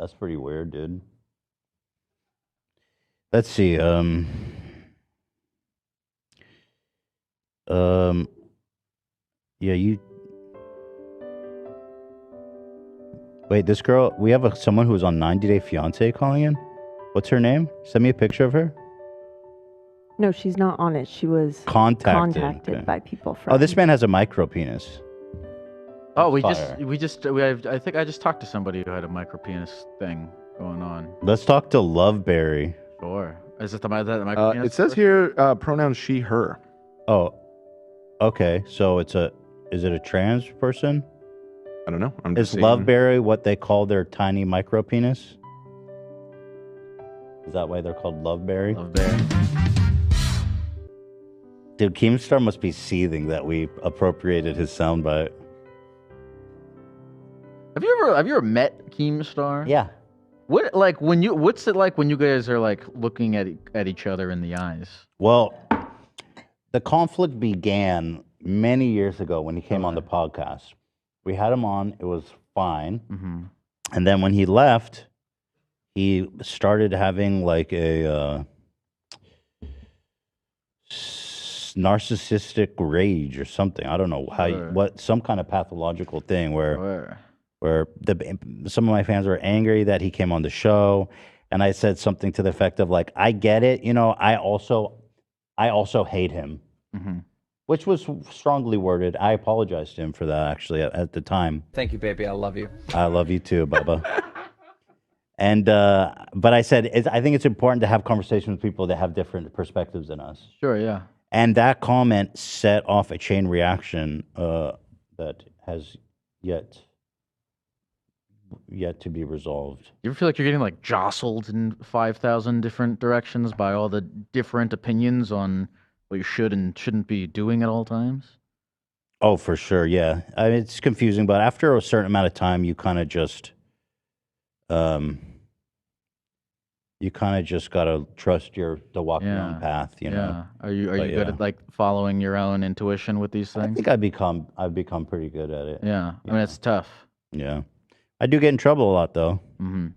That's pretty weird, dude. Let's see. Yeah, you. Wait, this girl. We have someone who was on 90 Day Fiance calling in. What's her name? Send me a picture of her. No, she's not on it. She was contacted by people. From... Oh, this man has a micropenis. Oh, I think I just talked to somebody who had a micropenis thing going on. Let's talk to Loveberry. Sure. Is it the micropenis? It says here pronouns she, her. Oh, okay. So is it a trans person? I don't know. Is Loveberry what they call their tiny micropenis? Is that why they're called Loveberry? Loveberry. Dude, Keemstar must be seething that we appropriated his soundbite. Have you ever met Keemstar? Yeah. What's it like when you guys are like looking at each other in the eyes? Well, the conflict began many years ago when he came on the podcast. We had him on, it was fine. Mm-hmm. And then when he left, he started having like a narcissistic rage or something. I don't know some kind of pathological thing where some of my fans were angry that he came on the show, and I said something to the effect of like, I get it, I also hate him, which was strongly worded. I apologized to him for that actually at the time. Thank you, baby. I love you. I love you too, Bubba. And but I said I think it's important to have conversations with people that have different perspectives than us. Sure, yeah. And that comment set off a chain reaction that has yet to be resolved. You ever feel like you're getting like jostled in 5,000 different directions by all the different opinions on what you should and shouldn't be doing at all times? Oh, for sure, yeah. I mean, it's confusing, but after a certain amount of time, you kind of just gotta trust to walk your own path, Yeah. Are you good at like following your own intuition with these things? I think I've become pretty good at it. Yeah. I mean, it's tough. Yeah. I do get in trouble a lot though. Mm-hmm.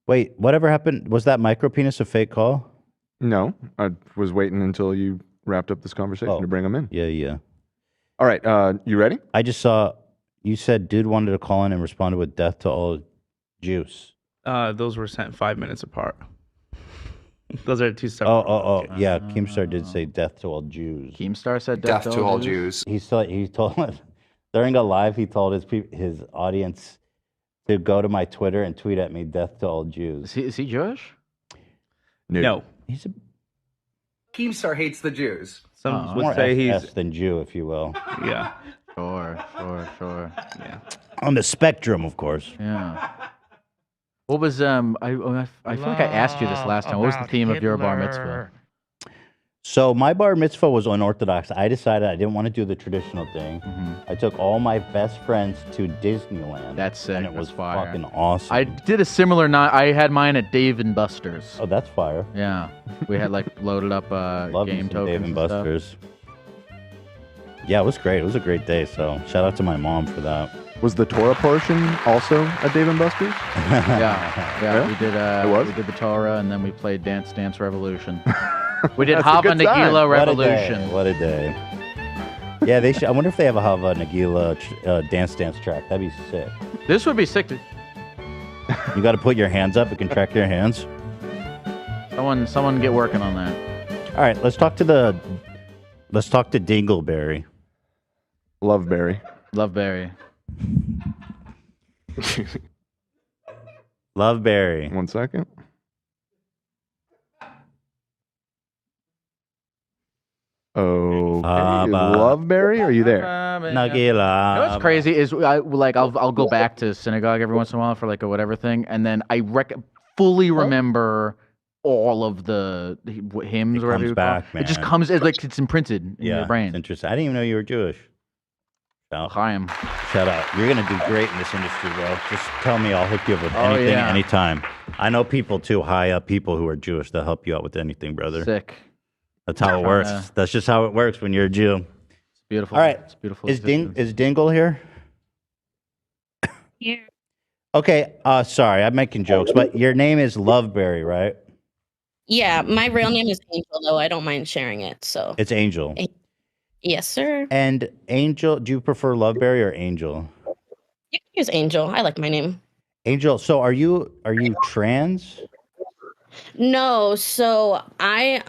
Wait, whatever happened? Was that micropenis a fake call? No, I was waiting until you wrapped up this conversation to bring him in. Yeah. All right, you ready? I just saw you said dude wanted to call in and responded with death to all Jews. Those were sent 5 minutes apart. Those are two separate. Yeah. Keemstar did say death to all Jews. Keemstar said death to all Jews. He told during a live. He told his audience to go to my Twitter and tweet at me death to all Jews. Is he Jewish? No. He's a Keemstar hates the Jews. Some more would say he's S than Jew, if you will. Yeah. Sure. Yeah. On the spectrum, of course. Yeah. What was I feel like I asked you this last time. What was the theme of your bar mitzvah? So my bar mitzvah was unorthodox. I decided I didn't want to do the traditional thing. I took all my best friends to Disneyland. That's sick. And it was That's fire. fucking awesome. I did a similar night. I had mine at Dave and Buster's. Oh, that's fire. Yeah. We had like loaded up game tokens Dave and and Buster's. stuff. Yeah, it was great. It was a great day. So shout out to my mom for that. Was the Torah portion also at Dave & Buster's? Yeah. We did. It was? We did the Torah, and then we played Dance Dance Revolution. We did That's a Hava good time. Nagila Revolution. What a day. Yeah, they should. I wonder if they have a Hava Nagila dance track. That'd be sick. This would be sick. You got to put your hands up. It can track your hands. Someone get working on that. All right, let's talk to Dingleberry. Loveberry. Loveberry. 1 second. Okay. Loveberry, are you there? Nagila. You know what's crazy is I'll go back to synagogue every once in a while for like a whatever thing, and then I fully remember all of the hymns or whatever you call it. Man. It just comes it's imprinted in your brain. It's interesting. I didn't even know you were Jewish. Chaim. Shout out. You're gonna do great in this industry, bro. Just tell me, I'll hook you up with anything, anytime. I know people too, high up people who are Jewish that help you out with anything, brother. Sick. That's how it works. That's just how it works when you're a Jew. It's beautiful. All right. It's beautiful. Is Dingle here? Yeah. Okay, sorry, I'm making jokes, but your name is Loveberry, right? Yeah, my real name is Angel, though. I don't mind sharing it. So It's Angel. Yes, sir. And Angel, do you prefer Loveberry or Angel? You can use Angel. I like my name. Angel, so are you trans? No, so I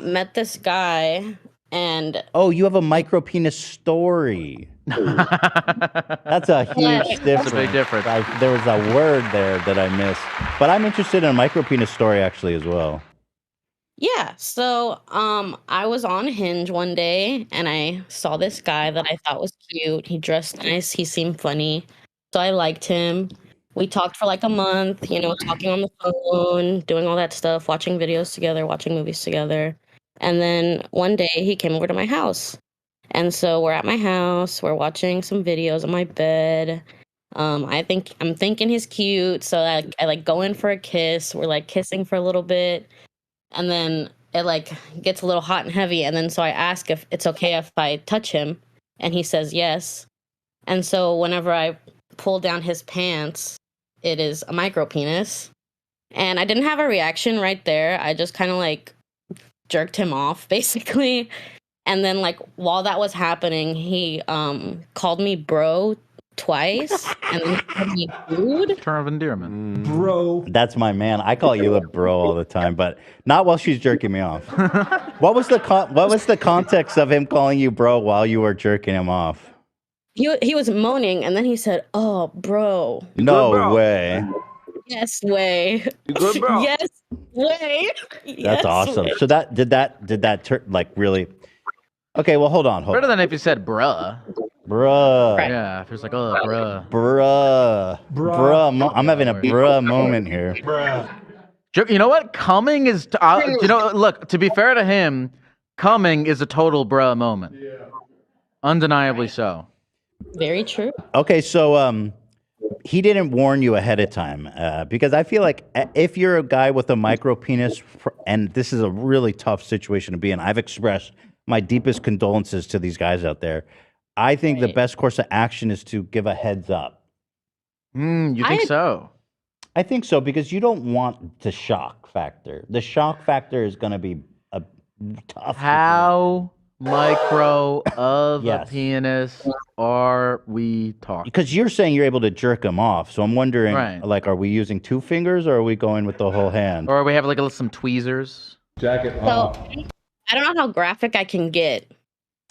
met this guy and Oh, you have a micropenis story. That's a huge difference. That's a big difference. There was a word there that I missed. But I'm interested in a micropenis story actually as well. yeah, so I was on Hinge one day and I saw this guy that I thought was cute. He dressed nice, he seemed funny. So I liked him. We talked for like a month, talking on the phone, doing all that stuff, watching videos together, watching movies together. And then one day he came over to my house. And so we're at my house, we're watching some videos on my bed. I'm thinking he's cute, so I like go in for a kiss. We're like kissing for a little bit, and then it like gets a little hot and heavy. And then so I ask if it's okay if I touch him, and he says yes. And so whenever I pull down his pants, it is a micro penis. And I didn't have a reaction right there. I just kind of like jerked him off, basically. And then, like, while that was happening, he called me bro twice, and then he called me dude. Term of endearment. Bro. That's my man. I call you a bro all the time, but not while she's jerking me off. What was the context of him calling you bro while you were jerking him off? He was moaning, and then he said, "Oh, bro." No bro. way. Yes, way. You good, bro? Yes, way. That's Yes, awesome. way. So did that like really? Okay, well, hold on. Better than if you said bruh. Bruh. Right. Yeah, if it's like, oh, bruh. Bruh. I'm having a bruh moment here. Bruh. You know what? Coming is, look, to be fair to him, coming is a total bruh moment. Yeah. Undeniably so. Very true. Okay, so he didn't warn you ahead of time because I feel like if you're a guy with a micro penis, and this is a really tough situation to be in, I've expressed my deepest condolences to these guys out there. I think the best course of action is to give a heads up. You think so? I think so because you don't want the shock factor. The shock factor is going to be a tough. How micro of a penis are we talking? Because you're saying you're able to jerk him off, so I'm wondering, Right. like, are we using 2 fingers or are we going with the whole hand? Or we have like some tweezers. Jacket So off. I don't know how graphic I can get,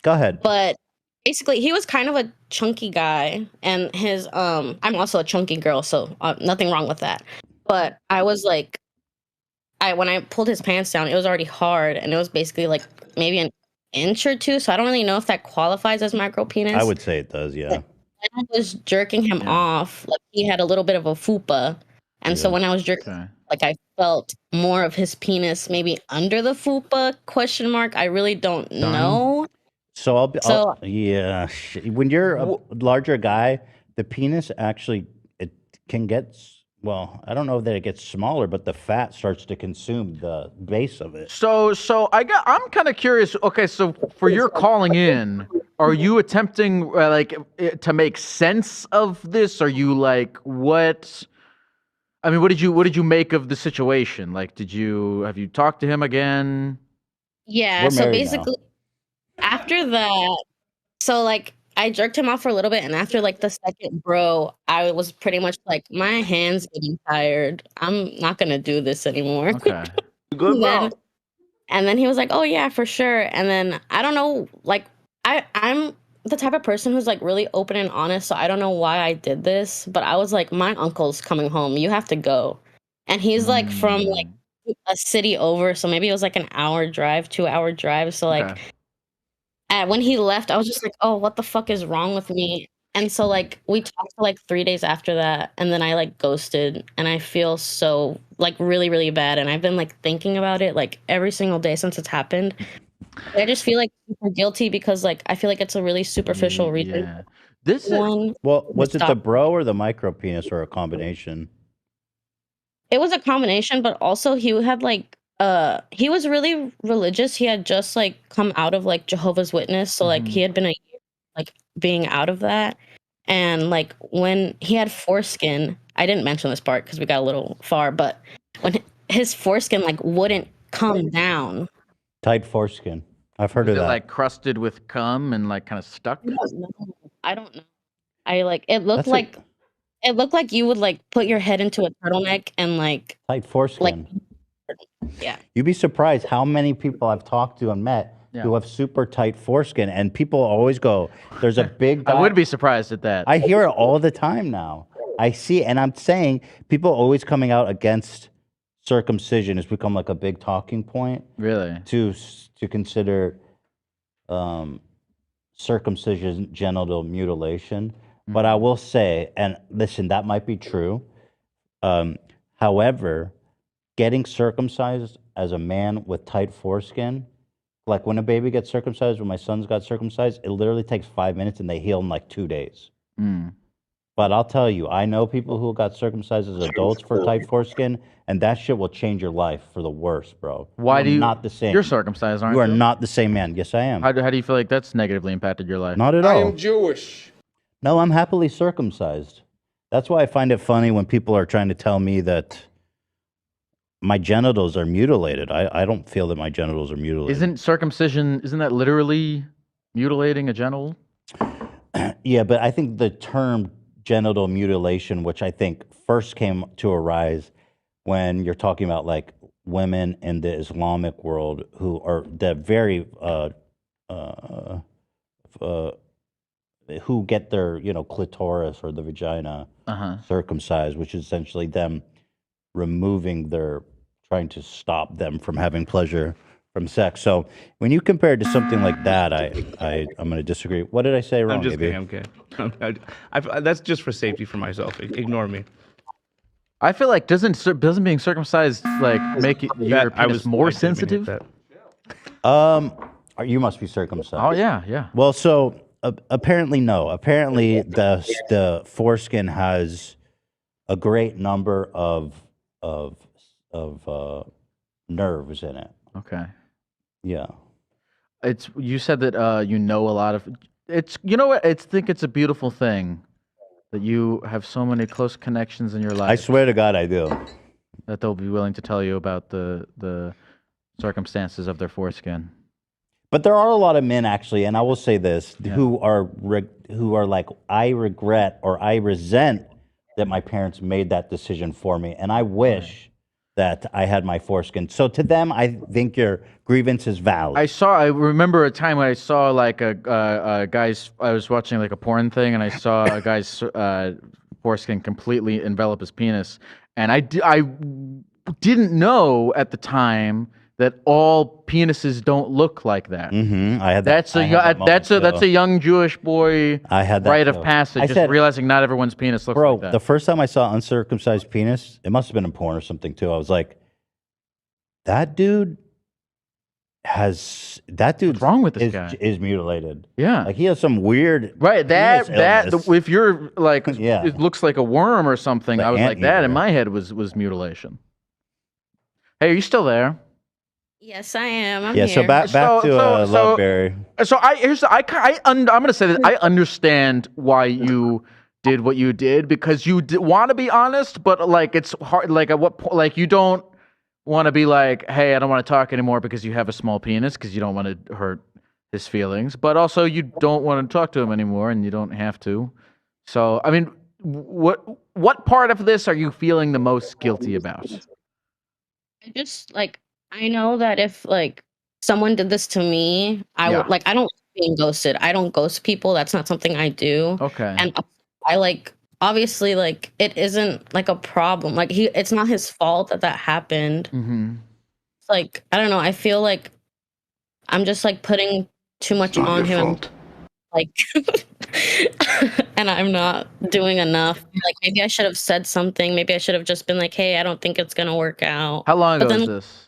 Go ahead. but basically he was kind of a chunky guy, and his I'm also a chunky girl, so nothing wrong with that. But I was like, when I pulled his pants down, it was already hard, and it was basically like maybe an inch or two, so I don't really know if that qualifies as micro penis. I would say it does, yeah. When I was jerking him off, like he had a little bit of a fupa, and so when I was jerking, like I felt more of his penis maybe under the fupa ? I really don't know. So when you're a larger guy, the penis actually it can get I don't know that it gets smaller, but the fat starts to consume the base of it. So I'm kind of curious. Okay, so for your calling in, are you attempting to make sense of this? Are you like what? I mean, what did you make of the situation? Like, have you talked to him again? Yeah, We're so married basically after that, so like I jerked him off for a little bit, and after like the second bro, I was pretty much like, my hand's getting tired. I'm not gonna do this anymore. Okay. Good, bro. And then he was like, "Oh yeah, for sure." And then I don't know, like I'm the type of person who's like really open and honest, so I don't know why I did this, but I was like, my uncle's coming home. You have to go. And he's like from like a city over, so maybe it was like an hour drive, 2-hour drive. So like when he left, I was just like, "Oh, what the fuck is wrong with me?" And so like we talked for like 3 days after that, and then I like ghosted, and I feel so like really, really bad. And I've been like thinking about it like every single day since it's happened. I just feel like super guilty because like I feel like it's a really superficial reason. Yeah. This is Well, was it the bro or the micro penis or a combination? It was a combination, but also he had like he was really religious. He had just like come out of like Jehovah's Witness, so like he had been a year like being out of that. And like when he had foreskin, I didn't mention this part because we got a little far, but when his foreskin like wouldn't come down. Tight foreskin. I've heard Was of it that. like crusted with cum and like kind of stuck? I don't know. I like it looked like it looked like you would like put your head into a turtleneck and like tight foreskin. Yeah. You'd be surprised how many people I've talked to and met who have super tight foreskin, and people always go, "There's a big." I would be surprised at that. I hear it all the time now. I see, and I'm saying people always coming out against circumcision has become like a big talking point. Really? To consider circumcision genital mutilation. But I will say, and listen, that might be true. However, getting circumcised as a man with tight foreskin, like when a baby gets circumcised, when my sons got circumcised, it literally takes 5 minutes and they heal in like 2 days. But I'll tell you, I know people who got circumcised as adults for tight foreskin, and that shit will change your life for the worse, bro. Why do you? Not the same. You're circumcised, aren't you? You are not the same man. Yes, I am. How do you feel like that's negatively impacted your life? Not at all. I am Jewish. No, I'm happily circumcised. That's why I find it funny when people are trying to tell me that my genitals are mutilated. I don't feel that my genitals are mutilated. Isn't circumcision, isn't that literally mutilating a genital? Yeah, but I think the term genital mutilation, which I think first came to arise when you're talking about like women in the Islamic world who are very who get their clitoris or the vagina circumcised, which is essentially them removing trying to stop them from having pleasure from sex. So when you compare it to something like that, I'm going to disagree. What did I say wrong? I'm just kidding. I'm kidding. That's just for safety for myself. Ignore me. I feel like doesn't being circumcised like make your penis more sensitive? You must be circumcised. Oh yeah. Well, so apparently no. Apparently the foreskin has a great number of nerves in it. Okay. Yeah. You said that you know a lot of it's what I think it's a beautiful thing that you have so many close connections in your life. I swear to God I do. That they'll be willing to tell you about the circumstances of their foreskin. But there are a lot of men actually, and I will say this, who are like, I regret or I resent that my parents made that decision for me, and I wish that I had my foreskin. So to them, I think your grievance is valid. I remember a time when I saw like a guy's. I was watching like a porn thing, and I saw a guy's foreskin completely envelop his penis, and I didn't know at the time that all penises don't look like that. Mm-hmm. I had that. That's a young Jewish boy. I had that rite of passage. Just realizing not everyone's penis looks like that. The first time I saw uncircumcised penis, it must have been in porn or something too. I was like, that dude What's wrong with this guy? Is mutilated. Yeah, like he has some weird if you're like it looks like a worm or something. I was like that in my head was mutilation. Hey, are you still there? Yes, I am. I'm here. So back to Loveberry. So I'm going to say that I understand why you did what you did, because you want to be honest, but like it's hard. Like at what point? Like you don't want to be like, hey, I don't want to talk anymore because you have a small penis, because you don't want to hurt his feelings, but also you don't want to talk to him anymore, and you don't have to. So I mean, what part of this are you feeling the most guilty about? I know that if like someone did this to me, I don't being ghosted. I don't ghost people. That's not something I do. Okay. And I obviously it isn't like a problem. Like it's not his fault that happened. Mm-hmm. It's like I don't know. I feel like I'm just like putting too much on him. Like and I'm not doing enough. Like maybe I should have said something. Maybe I should have just been like, hey, I don't think it's gonna work out. How long ago was this?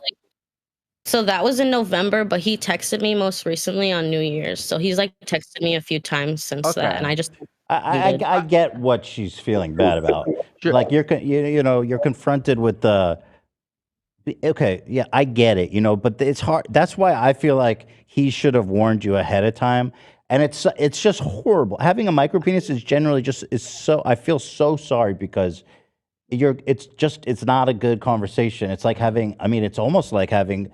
So that was in November, but he texted me most recently on New Year's. So he's like texted me a few times since that, and I just I get what she's feeling bad about. Sure. Like you're confronted with the. Okay, yeah, I get it, but it's hard. That's why I feel like he should have warned you ahead of time. And it's just horrible. Having a micropenis is generally I feel so sorry because it's not a good conversation. It's like it's almost like having.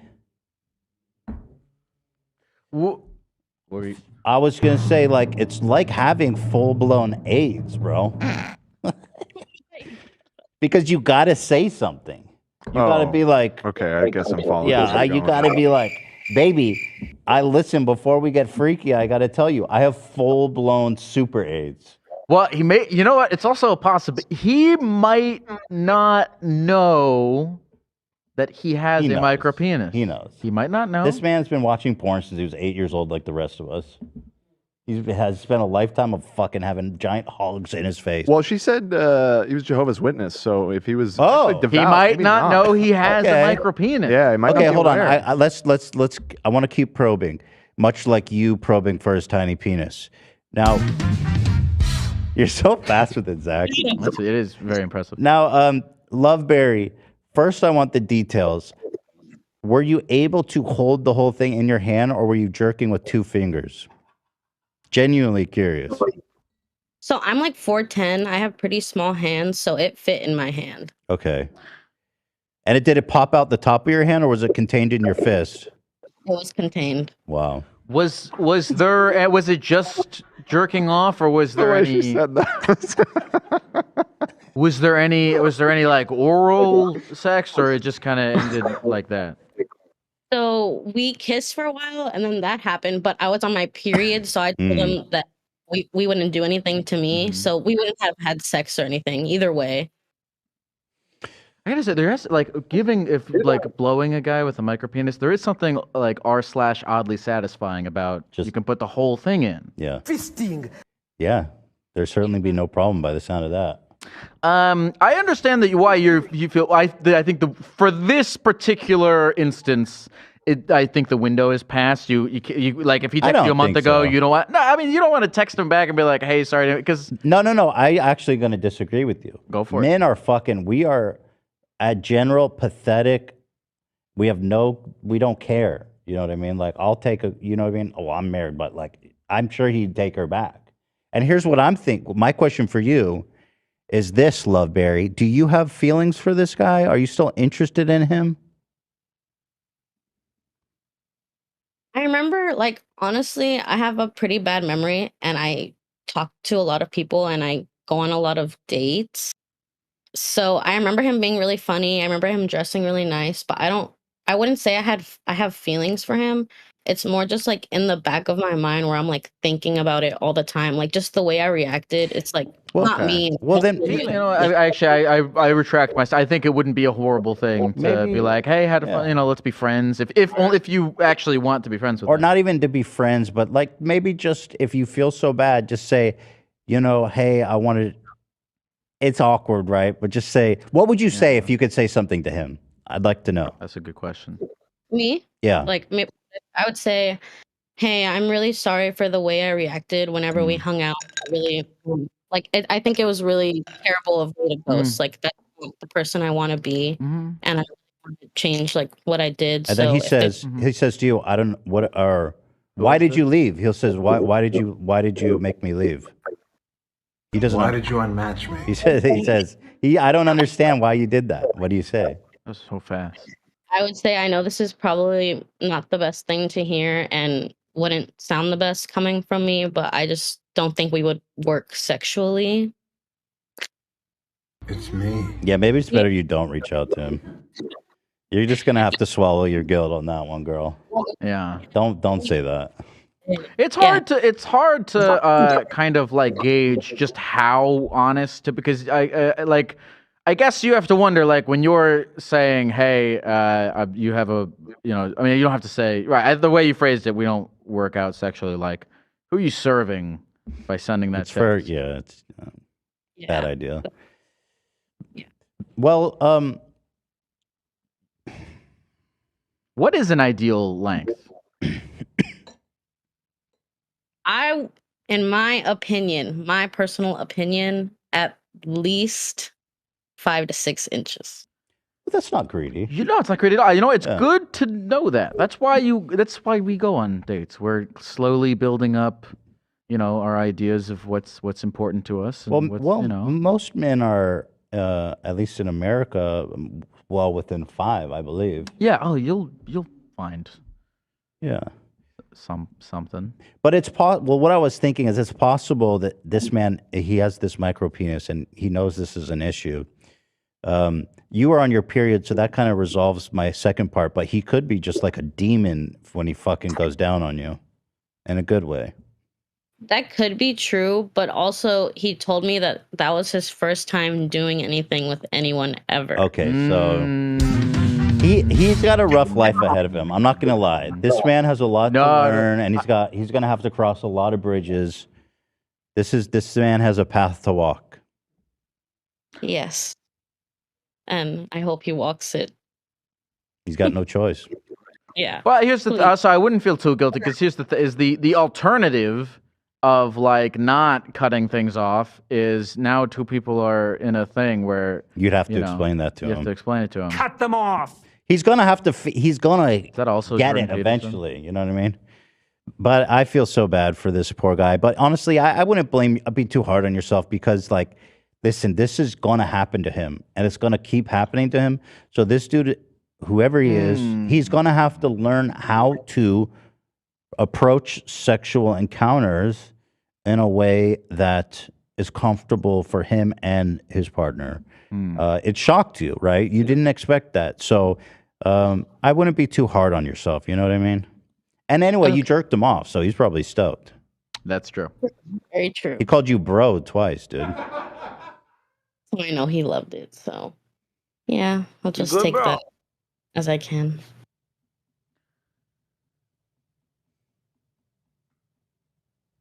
I was gonna say like it's like having full blown AIDS, bro. Because you gotta say something. You gotta be like, okay, I guess I'm following. Yeah, you gotta be like, baby, listen, before we get freaky, I gotta tell you, I have full blown super AIDS. Well, you know what? It's also a possibility. He might not know that he has a micropenis. He knows. He might not know. This man's been watching porn since he was 8 years old, like the rest of us. He has spent a lifetime of fucking having giant hogs in his face. Well, she said he was Jehovah's Witness, so if he was devout, he might not know he has a micropenis. Yeah, he might. Okay, not hold on. Let's. I want to keep probing, much like you probing for his tiny penis. Now, you're so fast with it, Zach. It is very impressive. Now, Loveberry. First, I want the details. Were you able to hold the whole thing in your hand, or were you jerking with 2 fingers? Genuinely curious. So I'm like 4'10". I have pretty small hands, so it fit in my hand. Okay. And did it pop out the top of your hand, or was it contained in your fist? It was contained. Wow. Was it just jerking off, or was there any? She said that. Was there any like oral sex, or it just kind of ended like that? So we kissed for a while, and then that happened. But I was on my period, so I told him that we wouldn't do anything to me, so we wouldn't have had sex or anything either way. I gotta say, there has blowing a guy with a micropenis, there is something like r/oddly satisfying about you can put the whole thing in. Yeah. Fisting. Yeah. There'd certainly be no problem by the sound of that. I understand why you feel. I think for this particular instance, I think the window is past. You like if he texted you a month ago, you don't want. No, I mean you don't want to text him back and be like, "Hey, sorry," because no. I actually going to disagree with you. Go for it. Men are fucking. We are at general pathetic. We don't care. You know what I mean? Like I'll take you know what I mean? Oh, I'm married, but like I'm sure he'd take her back. And here's what I'm thinking. My question for you is this, Loveberry. Do you have feelings for this guy? Are you still interested in him? I remember, like, honestly, I have a pretty bad memory, and I talk to a lot of people, and I go on a lot of dates. So I remember him being really funny. I remember him dressing really nice, but I wouldn't say I have feelings for him. It's more just like in the back of my mind where I'm like thinking about it all the time. Like just the way I reacted, it's like not me. Well, then I retract myself. I think it wouldn't be a horrible thing to be like, hey, had fun. Let's be friends. If you actually want to be friends with or them. not even to be friends, but like maybe just if you feel so bad, just say, hey, I wanted. It's awkward, right? But just say, what would you say if you could say something to him? I'd like to know. That's a good question. Me? Yeah. Like I would say, hey, I'm really sorry for the way I reacted whenever we hung out. Really, I think it was really terrible of me to ghost. Like that's not the person I want to be, and I want to change like what I did. And then he says to you, I don't why did you leave? He says, why did you make me leave? He doesn't. Why did you unmatch me? He says I don't understand why you did that. What do you say? That's so fast. I would say I know this is probably not the best thing to hear and wouldn't sound the best coming from me, but I just don't think we would work sexually. It's me. Yeah, maybe it's better you don't reach out to him. You're just gonna have to swallow your guilt on that one, girl. Yeah. Don't say that. It's hard to kind of like gauge just how honest because I guess you have to wonder, like, when you're saying, hey, you have you don't have to say, right, the way you phrased it, we don't work out sexually, like, who are you serving by sending that text? It's bad idea. Yeah. Well, what is an ideal length? In my personal opinion, at least 5 to 6 inches. That's not greedy. It's not greedy at all. It's good to know that. That's why we go on dates. We're slowly building up our ideas of what's important to us. And most men are, at least in America, well within 5, I believe. Yeah. Oh, you'll find. Yeah. Something. But it's well, what I was thinking is it's possible that this man, he has this micro penis and he knows this is an issue. You are on your period, so that kind of resolves my second part, but he could be just like a demon when he fucking goes down on you in a good way. That could be true, but also he told me that was his first time doing anything with anyone ever. Okay, so he's got a rough life ahead of him. I'm not gonna lie. This man has a lot to learn, and he's gonna have to cross a lot of bridges. This man has a path to walk. Yes, and I hope he walks it. He's got no choice. Yeah. Well, here's the so I wouldn't feel too guilty because here's the alternative of like not cutting things off is now 2 people are in a thing where you'd have to explain that to him. You have to explain it to him. Cut them off. He's gonna have to. He's gonna that also get it eventually. You know what I mean? But I feel so bad for this poor guy. But honestly, I wouldn't be too hard on yourself because, like, listen, this is gonna happen to him, and it's gonna keep happening to him. So this dude, whoever he is, he's gonna have to learn how to approach sexual encounters in a way that is comfortable for him and his partner. It shocked you, right? You didn't expect that. So I wouldn't be too hard on yourself. You know what I mean? And anyway, you jerked him off, so he's probably stoked. That's true. Very true. He called you bro twice, dude. I know he loved it, so yeah, I'll just take that as I can.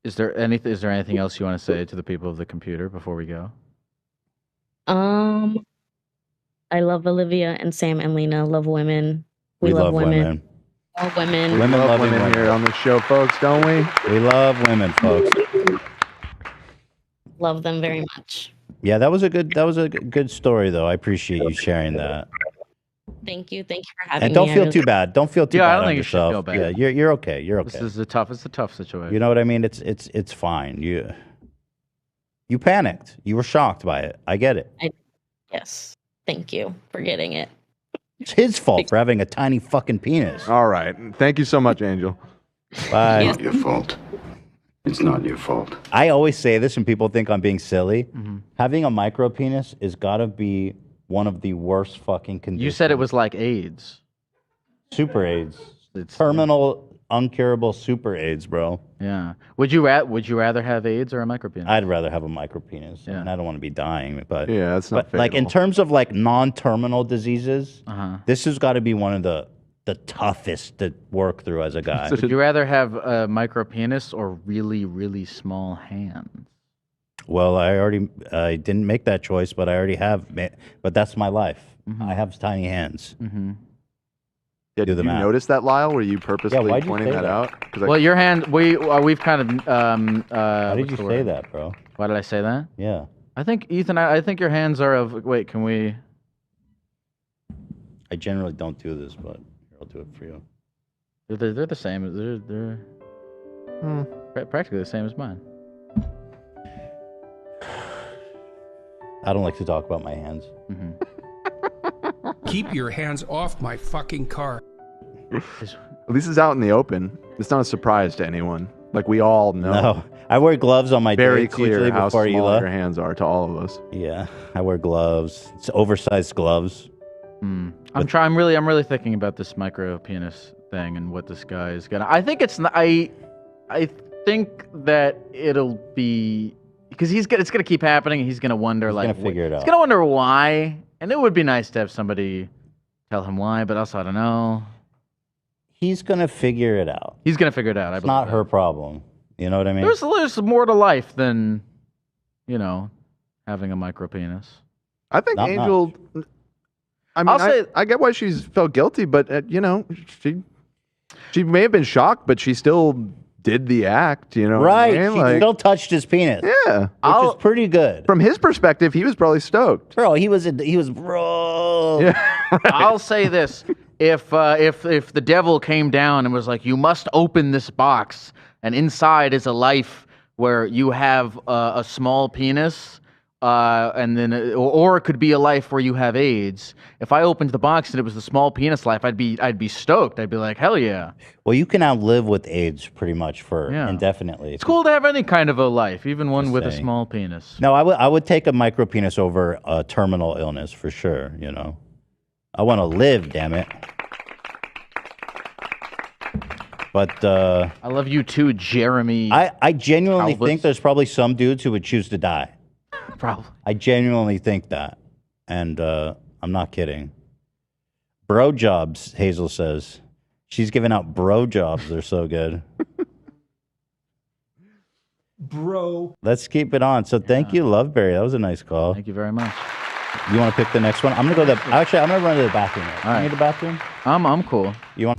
Is there anything else you want to say to the people of the computer before we go? I love Olivia and Sam and Lena. Love women. We love women. All women. We love women here on the show, folks, don't we? We love women, folks. Love them very much. Yeah, that was a good story, though. I appreciate you sharing that. Thank you for having me. And don't feel too bad. Don't feel too bad. I don't on think yourself. you should feel bad. Yeah, you're okay. You're okay. It's a tough situation. You know what I mean? It's fine. You panicked. You were shocked by it. I get it. Yes. Thank you for getting it. It's his fault for having a tiny fucking penis. All right. Thank you so much, Angel. Bye. It's not your fault. It's not your fault. I always say this and people think I'm being silly. Having a micro penis is gotta be one of the worst fucking conditions. You said it was like AIDS. Super AIDS. It's terminal, uncurable super AIDS, bro. Yeah. Would you rather have AIDS or a micropenis? I'd rather have a micro penis. Yeah. And I don't want to be dying, but yeah, that's not fatal. Like in terms of like non-terminal diseases, this has got to be one of the toughest to work through as a guy. Would you rather have a micropenis or really, really small hands? Well, I didn't make that choice, but I already have. But that's my life. I have tiny hands. Yeah, did you notice that, Lyle? Were you purposely pointing that out? Well, your hand, we've kind of. How did you say that, bro? Why did I say that? Yeah. I think, Ethan, I think your hands are of. Wait, can we? I generally don't do this, but I'll do it for you. They're the same. They're practically the same as mine. I don't like to talk about my hands. Keep your hands off my fucking car. At least it's out in the open. It's not a surprise to anyone. Like, we all know. No, I wear gloves on my very dates clear usually how before small your hands are to all of us. Yeah, I wear gloves. It's oversized gloves. I'm really thinking about this micro penis thing and what this guy is gonna. I think it's not. I think that it'll be because it's gonna keep happening. He's gonna wonder He's gonna figure it out. He's gonna wonder why, and it would be nice to have somebody tell him why. But also, I don't know. He's gonna figure it out. He's gonna figure it out. It's not her problem. You know what I mean? There's more to life than, having a micro penis. I think Angel. I mean, I get why she's felt guilty, but she may have been shocked, but she still did the act. You know, right? What I mean? She still touched his penis. Yeah, which is pretty good. From his perspective, he was probably stoked. Bro, he was bro. Yeah, right. I'll say this: if the devil came down and was like, "You must open this box, and inside is a life where you have a small penis, and then or it could be a life where you have AIDS. If I opened the box and it was the small penis life, I'd be stoked. I'd be like, hell yeah. Well, you can outlive with AIDS pretty much for indefinitely. It's cool to have any kind of a life, even one with a small penis. No, I would take a micropenis over a terminal illness for sure. You know, I want to live. Damn it. But I love you too, Jeremy. I genuinely think there's probably some dudes who would choose to die. Probably. I genuinely think that. And I'm not kidding. Bro jobs, Hazel says. She's giving out bro jobs. They're so good. Bro. Let's keep it on. So thank you, Loveberry. That was a nice call. Thank you very much. You want to pick the next one? I'm going to go actually, I'm going to run to the bathroom. All right. You need the bathroom? I'm cool. You want...